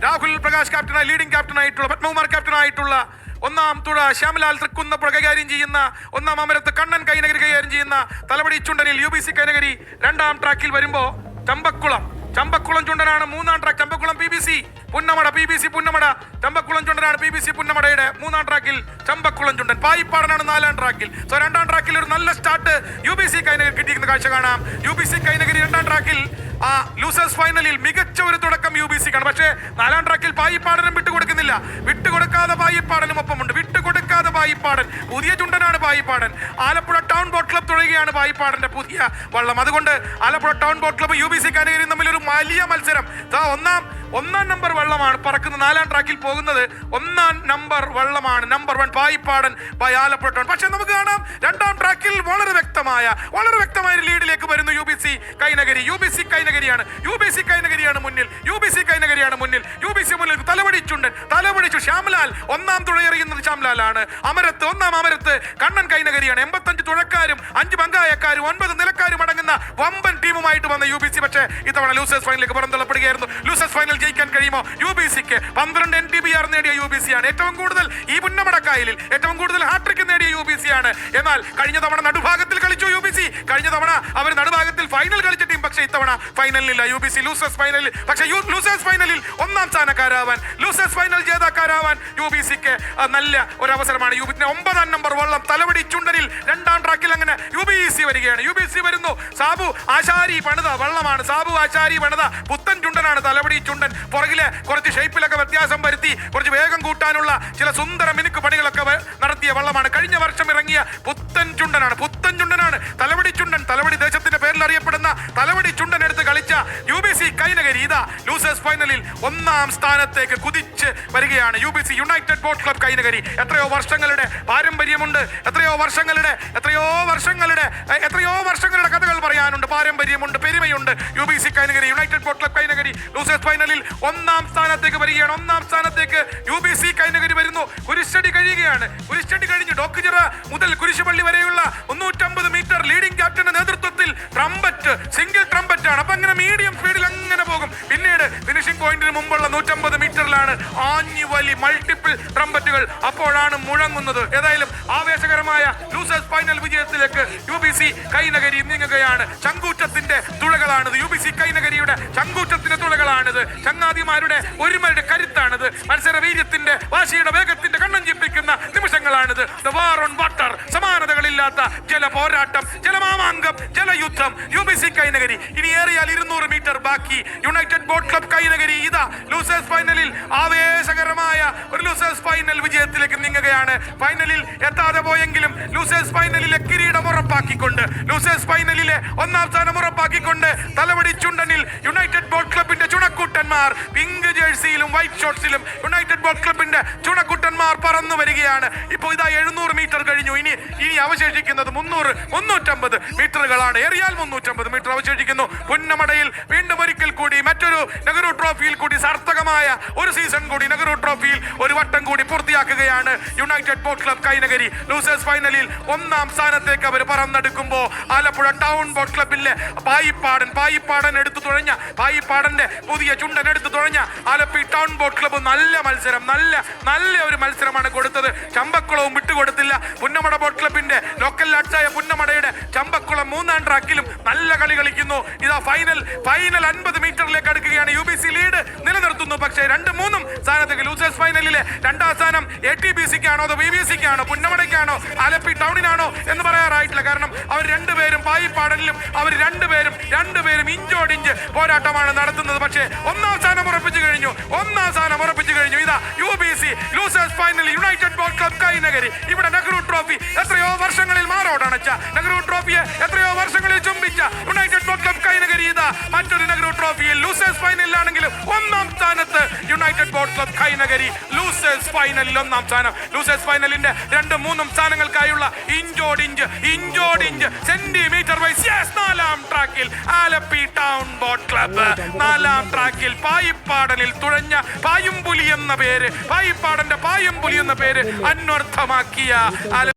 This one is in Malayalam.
രാഹുൽ പ്രകാശ് ക്യാപ്റ്റനായി ലീഡിംഗ് ക്യാപ്റ്റനായിട്ടുള്ള പത്മകുമാർ ക്യാപ്റ്റനായിട്ടുള്ള ഒന്നാം തുഴ ശ്യാമലാൽ തൃക്കുന്നപ്പുഴ കൈകാര്യം ചെയ്യുന്ന ഒന്നാം അമരത്ത് കണ്ണൻ കൈനഗരി കൈകാര്യം ചെയ്യുന്ന തലവടി ചുണ്ടനിൽ UBC കൈനഗരി രണ്ടാം ട്രാക്കിൽ വരുമ്പോൾ ചമ്പക്കുളം ചുണ്ടനാണ് മൂന്നാം track. Champakulam PBC Punnamada PBC Punnamada Champakulam ചുണ്ടനാണ് PBC പുന്നമടയുടെ മൂന്നാം ട്രാക്കിൽ ചമ്പക്കുളം ചുണ്ടൻ. പായിപ്പാടനാണ് നാലാം ട്രാക്കിൽ. സോ രണ്ടാം ട്രാക്കിൽ ഒരു നല്ല സ്റ്റാർട്ട് UBC കൈനഗരി കിട്ടിയിരിക്കുന്ന കാഴ്ച കാണാം. UBC കൈനഗരി രണ്ടാം ട്രാക്കിൽ ലൂസേഴ്സ് ഫൈനലിൽ മികച്ച ഒരു തുടക്കം UBC കാണും. പക്ഷേ നാലാം ട്രാക്കിൽ പായിപ്പാടനും വിട്ടുകൊടുക്കുന്നില്ല. വിട്ടുകൊടുക്കാതെ പായിപ്പാടനും ഒപ്പമുണ്ട്. വിട്ടുകൊടുക്കാതെ പായിപ്പാടൻ, പുതിയ ചുണ്ടനാണ് Payippadan. Alappuzha town boat club തുടങ്ങുകയാണ് പായിപ്പാടന്റെ പുതിയ വള്ളം. അതുകൊണ്ട് Alappuzha town boat club UBC കൈനഗരിയും തമ്മിൽ ഒരു വലിയ മത്സരം. ഒന്നാം നമ്പർ വള്ളമാണ് പറക്കുന്നത്. നാലാം ട്രാക്കിൽ പോകുന്നത് ഒന്നാം നമ്പർ വള്ളമാണ്. Number 1 Payippadan by Alappuzha town. പക്ഷെ നമുക്ക് കാണാം രണ്ടാം ട്രാക്കിൽ വളരെ വ്യക്തമായ ലീഡിലേക്ക് വരുന്നു UBC കൈനഗരി. UBC കൈനഗരിയാണ് മുന്നിൽ. UBC മുന്നിൽ തലവടിച്ചു ശ്യാമലാൽ. ഒന്നാം തുഴയെറിയുന്നത് ശ്യാമലാലാണ്. ഒന്നാം അമരത്ത് കണ്ണൻ കൈനഗരിയാണ്. 85 തുഴക്കാരും 5 പങ്കായക്കാരും 9 നിലക്കാരും അടങ്ങുന്ന വമ്പൻ ടീമുമായിട്ട് വന്ന UBC പക്ഷേ ഇത്തവണ ലൂസേഴ്സ് ഫൈനലിലേക്ക് പുറന്തള്ളപ്പെടുകയായിരുന്നു. ലൂസേഴ്സ് ഫൈനൽ ജയിക്കാൻ കഴിയുമോ UBCക്ക്? 12 NTBR നേടിയ UBC ആണ്. ഏറ്റവും കൂടുതൽ ഈ പുന്നമടക്കായലിൽ ഏറ്റവും കൂടുതൽ ഹാട്രിക് നേടിയ UBC ആണ്. എന്നാൽ കഴിഞ്ഞ തവണ നടുഭാഗത്തിൽ കളിച്ചു UBC. കഴിഞ്ഞ തവണ അവർ നടുഭാഗത്തിൽ ഫൈനൽ കളിച്ച ടീം. പക്ഷേ ഇത്തവണ ഫൈനലിലില്ല UBC. ലൂസേഴ്സ് ഫൈനലിൽ പക്ഷേ ലൂസേഴ്സ് ഫൈനലിൽ ഒന്നാം സ്ഥാനക്കാരാവാൻ, ലൂസേഴ്സ് ഫൈനൽ ജേതാക്കാരാവാൻ UBCക്ക് നല്ല ഒരു അവസരമാണ്. 9ാം നമ്പർ വള്ളം തലവടി ചുണ്ടനിൽ രണ്ടാം ട്രാക്കിൽ അങ്ങനെ UBC വരികയാണ്. UBC വരുന്നു. സാബു ആശാരി പണിത വള്ളമാണ്. പുത്തൻ ചുണ്ടനാണ് തലവടി ചുണ്ടൻ. പുറകിലെ കുറച്ച് ഷേപ്പിലൊക്കെ വ്യത്യാസം വരുത്തി കുറച്ച് വേഗം കൂട്ടാനുള്ള ചില സുന്ദര മിനുക്ക് പണികളൊക്കെ നടത്തിയ വള്ളമാണ്. കഴിഞ്ഞ വർഷം ഇറങ്ങിയ പുത്തൻ ചുണ്ടനാണ് തലവടി ചുണ്ടൻ. തലവടി ദേശത്തിന്റെ പേരിൽ അറിയപ്പെടുന്ന തലവടി ചുണ്ടൻ എടുത്ത് കളിച്ച UBC കൈനഗരി ഇതാ ലൂസേഴ്സ് ഫൈനലിൽ ഒന്നാം സ്ഥാനത്തേക്ക് കുതിച്ച് വരികയാണ്. UBC United boat club Kainakary. എത്രയോ വർഷങ്ങളുടെ പാരമ്പര്യമുണ്ട്. എത്രയോ വർഷങ്ങളുടെ കഥകൾ പറയാനുണ്ട്. പാരമ്പര്യമുണ്ട്, പെരുമയുണ്ട്. UBC Kainakary United boat club Kainakary losers ഫൈനലിൽ ഒന്നാം സ്ഥാനത്തേക്ക് വരികയാണ്. ഒന്നാം സ്ഥാനത്തേക്ക് UBC കൈനഗരി വരുന്നു. കുരിശടി കഴിഞ്ഞു ഡോക്കുചിറ മുതൽ കുരിശുപള്ളി വരെയുള്ള 350 മീറ്റർ ലീഡിംഗ് ക്യാപ്റ്റന്റെ നേതൃത്വത്തിൽ സിംഗിൾ ട്രംപറ്റ് ആണ്. അപ്പൊ അങ്ങനെ മീഡിയം സ്പീഡിൽ അങ്ങനെ പോകും. പിന്നീട് ഫിനിഷിംഗ് പോയിന്റിന് മുമ്പുള്ള 150 മീറ്ററിലാണ് ആഞ്ഞുവലി മൾട്ടിപ്പിൾ ട്രംപറ്റുകൾ അപ്പോഴാണ് മുഴങ്ങുന്നത്. ഏതായാലും ആവേശകരമായ ലൂസേഴ്സ് ഫൈനൽ വിജയത്തിലേക്ക് UBC കൈനഗരി നീങ്ങുകയാണ്. ചങ്കൂറ്റത്തിന്റെ തുഴകളാണിത്. UBC കൈനഗരിയുടെ ചങ്കൂറ്റത്തിന്റെ തുഴകളാണിത്. ചങ്ങാതിമാരുടെ ഒരുമയുടെ കരുത്താണിത്. മത്സരവീര്യത്തിന്റെ വാശിയുടെ വേഗത്തിന്റെ കണ്ണഞ്ചിപ്പിക്കുന്ന നിമിഷങ്ങളാണിത്. വാർ ഓൺ വാട്ടർ, സമാനതകളില്ലാത്ത ജല പോരാട്ടം, ജലമാമാങ്കം, ജലയുദ്ധം. UBC കൈനഗരി ഇനി ഏറിയാൽ 200 മീറ്റർ ബാക്കി. യുണൈറ്റഡ് ബോട്ട് ക്ലബ് കൈനഗരി ഇതാ ലൂസേഴ്സ് ഫൈനലിൽ ആവേശകരമായ ഒരു ലൂസേഴ്സ് ഫൈനൽ വിജയത്തിലേക്ക് നീങ്ങുകയാണ്. ഫൈനലിൽ എത്താതെ പോയെങ്കിലും ലൂസേഴ്സ് ഫൈനലിലെ കിരീടം ഉറപ്പാക്കിക്കൊണ്ട്, ലൂസേഴ്സ് ഫൈനലിലെ ഒന്നാം സ്ഥാനം ഉറപ്പാക്കിക്കൊണ്ട് തലവടി ചുണ്ടനിൽ യുണൈറ്റഡ് ബോട്ട് ക്ലബിന്റെ ചുണക്കുട്ടന്മാർ പിങ്ക് ജേഴ്സിയിലും വൈറ്റ് ഷോർട്സിലും യുണൈറ്റഡ് ബോട്ട് ക്ലബിന്റെ ചുണക്കുട്ടന്മാർ പറന്നു വരികയാണ്. ഇപ്പോൾ ഇതാ 700 മീറ്റർ കഴിഞ്ഞു. ഇനി അവശേഷിക്കുന്നത് 350 മീറ്ററുകളാണ്. ഏറിയാൽ 350 മീറ്റർ അവശേഷിക്കുന്നു. പുന്നമടയിൽ വീണ്ടും ഒരിക്കൽ കൂടി മറ്റൊരു നെഹ്റു ട്രോഫിയിൽ കൂടി സാർത്ഥകമായ ഒരു സീസൺ കൂടി നെഹ്റു ട്രോഫിയിൽ ഒരു വട്ടം കൂടി പൂർത്തിയാക്കുകയാണ് united boat club Kainakary. Losers ഫൈനലിൽ ഒന്നാം സ്ഥാനത്തേക്ക് അവർ പറന്നെടുക്കുമ്പോൾ ആലപ്പുഴ ടൗൺ ബോട്ട് ക്ലബിലെ പായിപ്പാടൻ എടുത്തു തുഴഞ്ഞ പായിപ്പാടന്റെ പുതിയ ചുണ്ടൻ എടുത്തു തുഴഞ്ഞ ആലപ്പി ടൗൺ ബോട്ട് ക്ലബ്ബ് നല്ല ഒരു മത്സരമാണ് കൊടുത്തത്. ചമ്പക്കുളവും വിട്ടുകൊടുത്തില്ല. പുന്നമട ബോട്ട് ക്ലബിന്റെ ലോക്കൽ ലാഡ്സായ പുന്നമടയുടെ ചമ്പക്കുളം 3ാം ട്രാക്കിലും നല്ല കളി കളിക്കുന്നു. ഇതാ ഫൈനൽ 50 മീറ്ററിലേക്ക് അടുക്കുകയാണ്. UBC ലീഡ് നിലനിർത്തുന്നു. പക്ഷേ 2-3 സ്ഥാനത്തേക്ക് ലൂസേഴ്സ് ഫൈനലിലെ 2ാം സ്ഥാനം ATBCക്കാണോ അതോ BBCക്കാണോ പുന്നമടയ്ക്കാണോ ആലപ്പി ടൗണിനാണോ എന്ന് പറയാറായിട്ടില്ല. കാരണം അവർ രണ്ടുപേരും പായിപ്പാടലിലും അവർ രണ്ടുപേരും ഇഞ്ചോടിഞ്ച് പോരാട്ടമാണ് നടത്തുന്നത്. പക്ഷേ ഒന്നാം സ്ഥാനം ഉറപ്പിച്ചു കഴിഞ്ഞു. ഇതാ UBC ലൂസേഴ്സ് ഫൈനലിൽ യുണൈറ്റഡ് ബോട്ട് ക്ലബ് കൈനഗരി. ഇവിടെ നെഹ്റു ട്രോഫി എത്രയോ വർഷങ്ങളിൽ മാറോടണച്ച, നെഹ്റു ട്രോഫിയെ എത്രയോ വർഷങ്ങളിൽ ചുംബിച്ച യുണൈറ്റഡ് ബോട്ട് ക്ലബ് കൈനഗരി ഇതാ മറ്റൊരു നെഹ്റു ട്രോഫിയിൽ ലൂസേഴ്സ് ഫൈനലിലാണെങ്കിലും ഒന്നാം സ്ഥാനത്ത് United boat club Kainakary. Losers ഫൈനലിൽ ഒന്നാം സ്ഥാനം. ലൂസേഴ്സ് ഫൈനലിന്റെ 2-3 സ്ഥാനങ്ങൾക്കായുള്ള ഇഞ്ചോടിഞ്ച് സെന്റിമീറ്റർ വൈസ് 4ാം ട്രാക്കിൽ ആലപ്പി ടൗൺ ബോട്ട് ക്ലബ്ബ്. 4ാം ട്രാക്കിൽ പായിപ്പാടനിൽ തുഴഞ്ഞ പായുംപുലി എന്ന പേര്, പായിപ്പാടന്റെ പായുംപുലി എന്ന പേര് അന്വർത്ഥമാക്കിയ